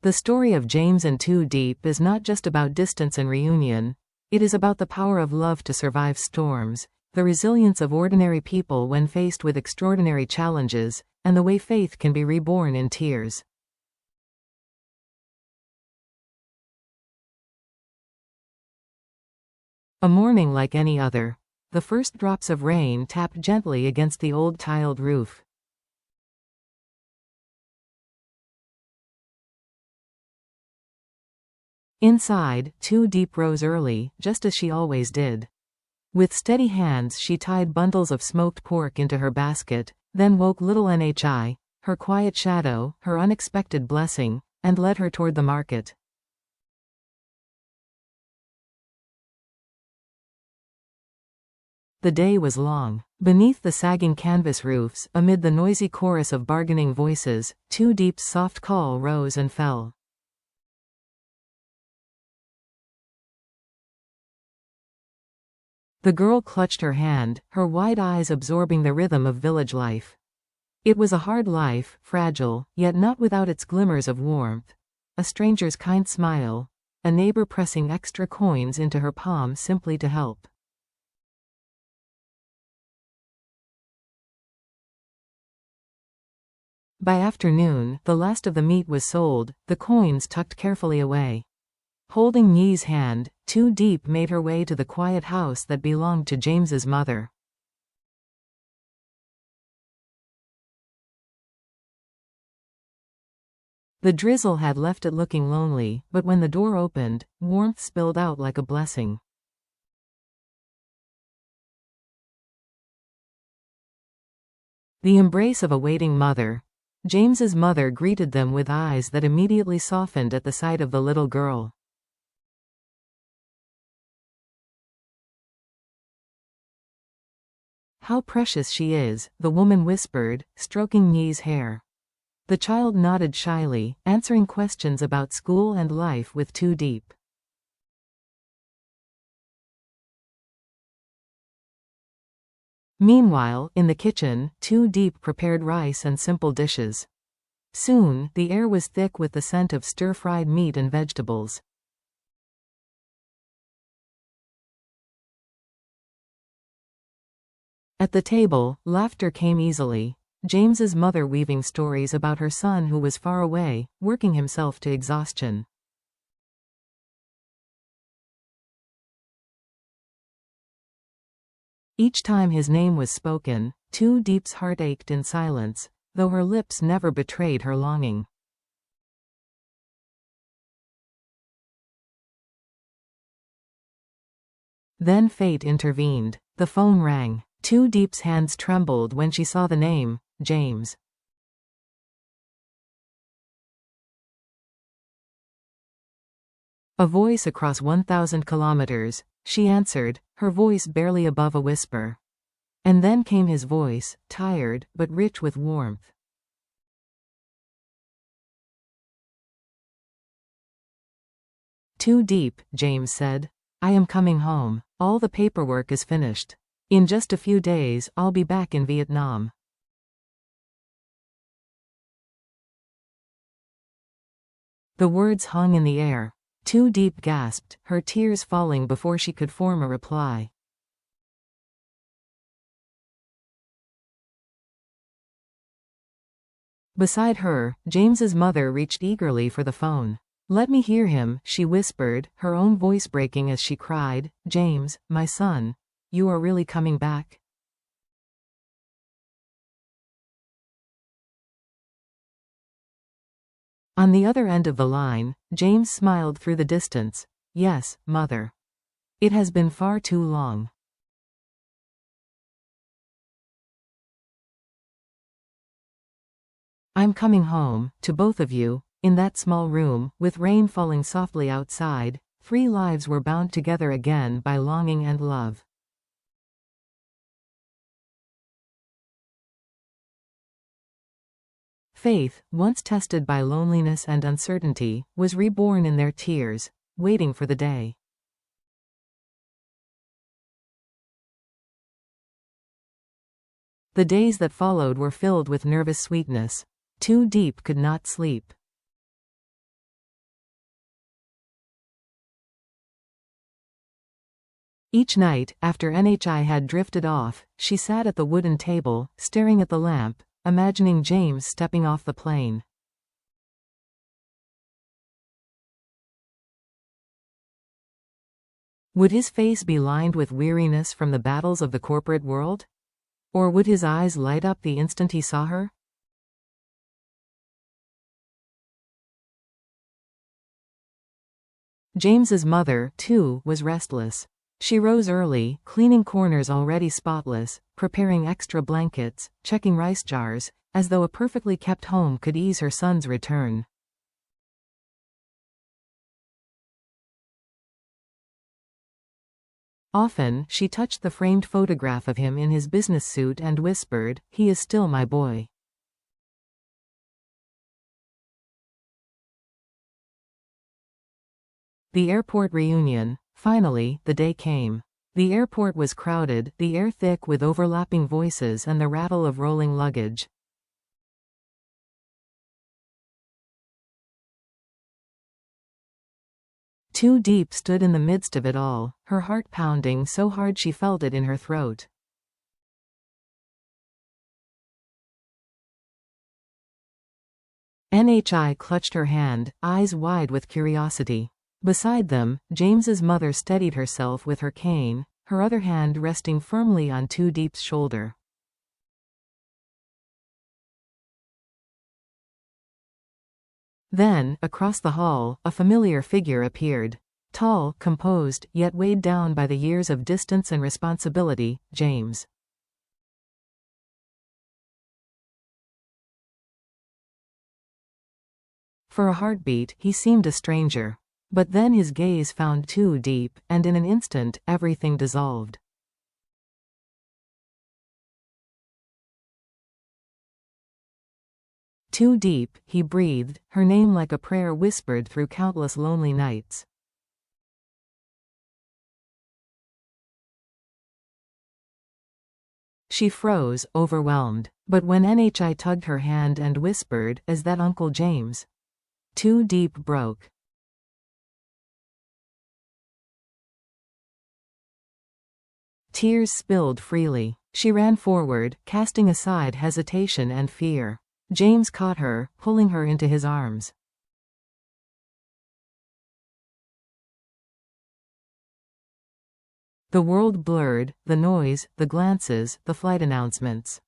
The story of James and Two Deep is not just about distance and reunion. It is about the power of love to survive storms, the resilience of ordinary people when faced with extraordinary challenges, and the way faith can be reborn in tears. A morning like any other. The first drops of rain tapped gently against the old tiled roof. Inside, Two Deep rose early, just as she always did. With steady hands she tied bundles of smoked pork into her basket, then woke little Nhi, her quiet shadow, her unexpected blessing, and led her toward the market. The day was long. Beneath the sagging canvas roofs, amid the noisy chorus of bargaining voices, Two Deep's soft call rose and fell. The girl clutched her hand, her wide eyes absorbing the rhythm of village life. It was a hard life, fragile, yet not without its glimmers of warmth. A stranger's kind smile, a neighbor pressing extra coins into her palm simply to help. By afternoon, the last of the meat was sold, the coins tucked carefully away. Holding Nhi's hand, Two Deep made her way to the quiet house that belonged to James's mother. The drizzle had left it looking lonely, but when the door opened, warmth spilled out like a blessing. The embrace of a waiting mother. James's mother greeted them with eyes that immediately softened at the sight of the little girl. "How precious she is," the woman whispered, stroking Nhi's hair. The child nodded shyly, answering questions about school and life with Two Deep. Meanwhile, in the kitchen, Two Deep prepared rice and simple dishes. Soon, the air was thick with the scent of stir-fried meat and vegetables. At the table, laughter came easily. James's mother weaving stories about her son who was far away, working himself to exhaustion. Each time his name was spoken, Two Deep's heart ached in silence, though her lips never betrayed her longing. Then fate intervened. The phone rang. Two Deep's hands trembled when she saw the name, James. A voice across 1,000 kilometers, she answered, her voice barely above a whisper. And then came his voice, tired, but rich with warmth. "Two Deep," James said. "I am coming home. All the paperwork is finished. In just a few days, I'll be back in Vietnam." The words hung in the air. Two Deep gasped, her tears falling before she could form a reply. Beside her, James's mother reached eagerly for the phone. "Let me hear him," she whispered, her own voice breaking as she cried, "James, my son, you are really coming back?" On the other end of the line, James smiled through the distance. "Yes, Mother. It has been far too long." "I'm coming home, to both of you." In that small room, with rain falling softly outside, 3 lives were bound together again by longing and love. Faith, once tested by loneliness and uncertainty, was reborn in their tears, waiting for the day. The days that followed were filled with nervous sweetness. Two Deep could not sleep. Each night, after NHI had drifted off, she sat at the wooden table, staring at the lamp, imagining James stepping off the plane. Would his face be lined with weariness from the battles of the corporate world? Or would his eyes light up the instant he saw her? James's mother, too, was restless. She rose early, cleaning corners already spotless, preparing extra blankets, checking rice jars, as though a perfectly kept home could ease her son's return. Often, she touched the framed photograph of him in his business suit and whispered, "He is still my boy." The airport reunion. Finally, the day came. The airport was crowded, the air thick with overlapping voices and the rattle of rolling luggage. Too Deep stood in the midst of it all, her heart pounding so hard she felt it in her throat. NHI clutched her hand, eyes wide with curiosity. Beside them, James's mother steadied herself with her cane, her other hand resting firmly on Too Deep's shoulder. Then, across the hall, a familiar figure appeared. Tall, composed, yet weighed down by the years of distance and responsibility, James. For a heartbeat, he seemed a stranger. But then his gaze found Too Deep, and in an instant, everything dissolved. Too Deep, he breathed, her name like a prayer whispered through countless lonely nights. She froze, overwhelmed. But when NHI tugged her hand and whispered, "Is that Uncle James?" Too Deep broke. Tears spilled freely. She ran forward, casting aside hesitation and fear. James caught her, pulling her into his arms. The world blurred, the noise, the glances, the flight announcements.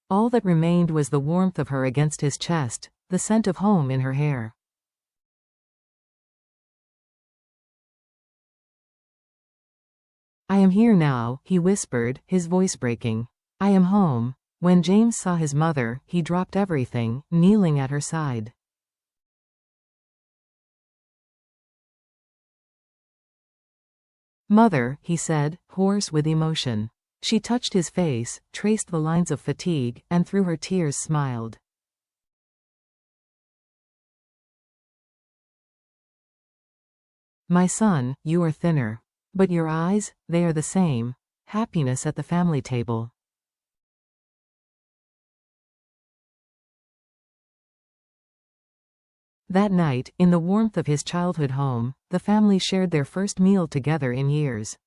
All that remained was the warmth of her against his chest, the scent of home in her hair. "I am here now," he whispered, his voice breaking. "I am home." When James saw his mother, he dropped everything, kneeling at her side. "Mother," he said, hoarse with emotion. She touched his face, traced the lines of fatigue, and through her tears smiled. "My son, you are thinner. But your eyes, they are the same. Happiness at the family table." That night, in the warmth of his childhood home, the family shared their first meal together in years.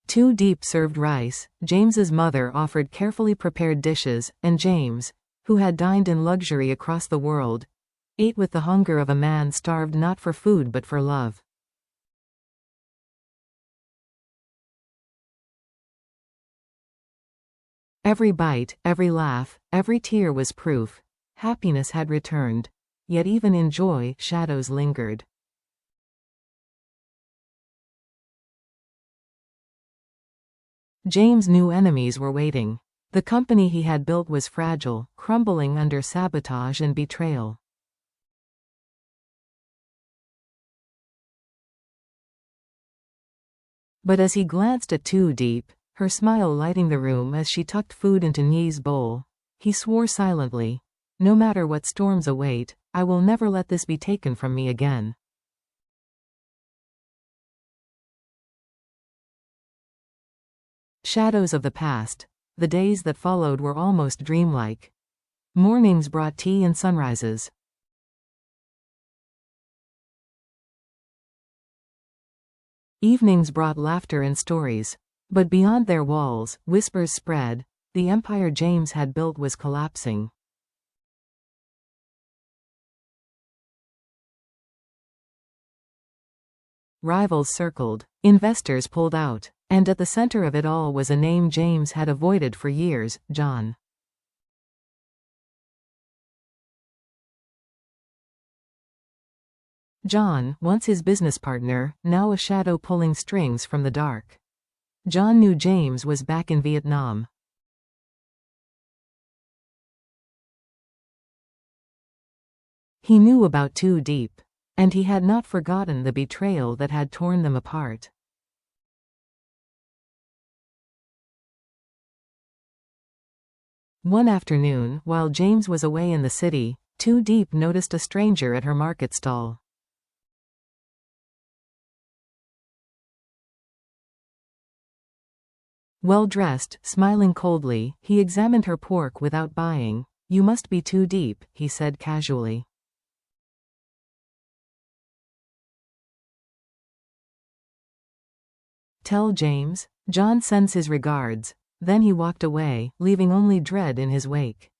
Too Deep served rice, James's mother offered carefully prepared dishes, and James, who had dined in luxury across the world, ate with the hunger of a man starved not for food but for love. Every bite, every laugh, every tear was proof. Happiness had returned. Yet even in joy, shadows lingered. James knew enemies were waiting. The company he had built was fragile, crumbling under sabotage and betrayal. But as he glanced at Too Deep, her smile lighting the room as she tucked food into Nee's bowl, he swore silently, "No matter what storms await, I will never let this be taken from me again." Shadows of the past. The days that followed were almost dreamlike. Mornings brought tea and sunrises. Evenings brought laughter and stories. But beyond their walls, whispers spread. The empire James had built was collapsing. Rivals circled. Investors pulled out. And at the center of it all was a name James had avoided for years, John. John, once his business partner, now a shadow pulling strings from the dark. John knew James was back in Vietnam. He knew about Too Deep. And he had not forgotten the betrayal that had torn them apart. One afternoon, while James was away in the city, Too Deep noticed a stranger at her market stall. Well-dressed, smiling coldly, he examined her pork without buying. "You must be Too Deep," he said casually. "Tell James. John sends his regards." Then he walked away, leaving only dread in his wake.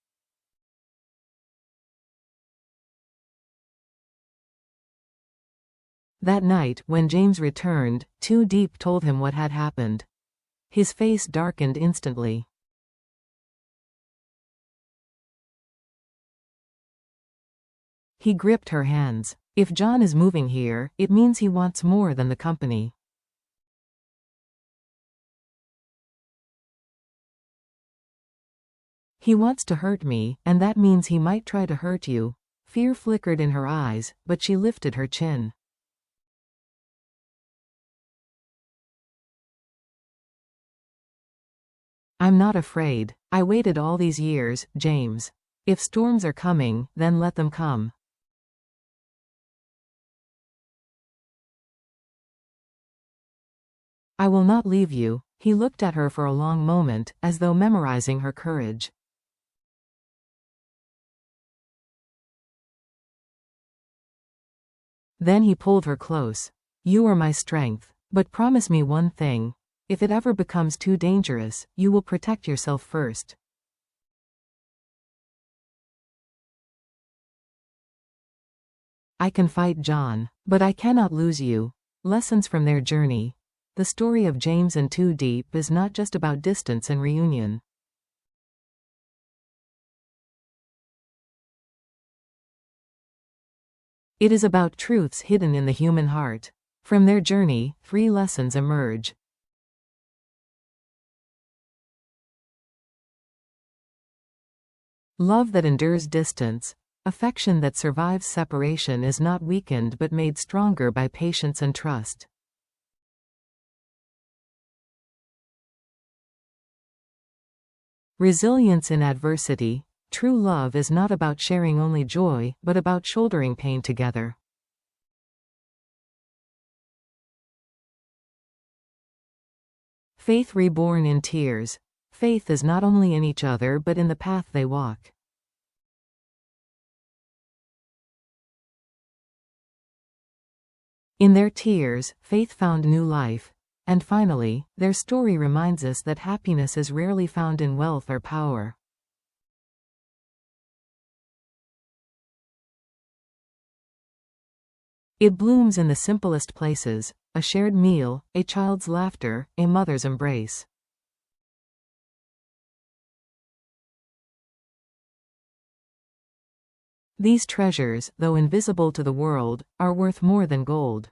That night, when James returned, Too Deep told him what had happened. His face darkened instantly. He gripped her hands. "If John is moving here, it means he wants more than the company. He wants to hurt me, and that means he might try to hurt you." Fear flickered in her eyes, but she lifted her chin. "I'm not afraid. I waited all these years, James. If storms are coming, then let them come. I will not leave you." He looked at her for a long moment, as though memorizing her courage. Then he pulled her close. "You are my strength. But promise me one thing. If it ever becomes too dangerous, you will protect yourself first." "I can fight John. But I cannot lose you." Lessons from their journey. The story of James and Too Deep is not just about distance and reunion. It is about truths hidden in the human heart. From their journey, 3 lessons emerge. Love that endures distance. Affection that survives separation is not weakened but made stronger by patience and trust. Resilience in adversity. True love is not about sharing only joy, but about shouldering pain together. Faith reborn in tears. Faith is not only in each other but in the path they walk. In their tears, faith found new life. And finally, their story reminds us that happiness is rarely found in wealth or power. It blooms in the simplest places: a shared meal, a child's laughter, a mother's embrace. These treasures, though invisible to the world, are worth more than gold.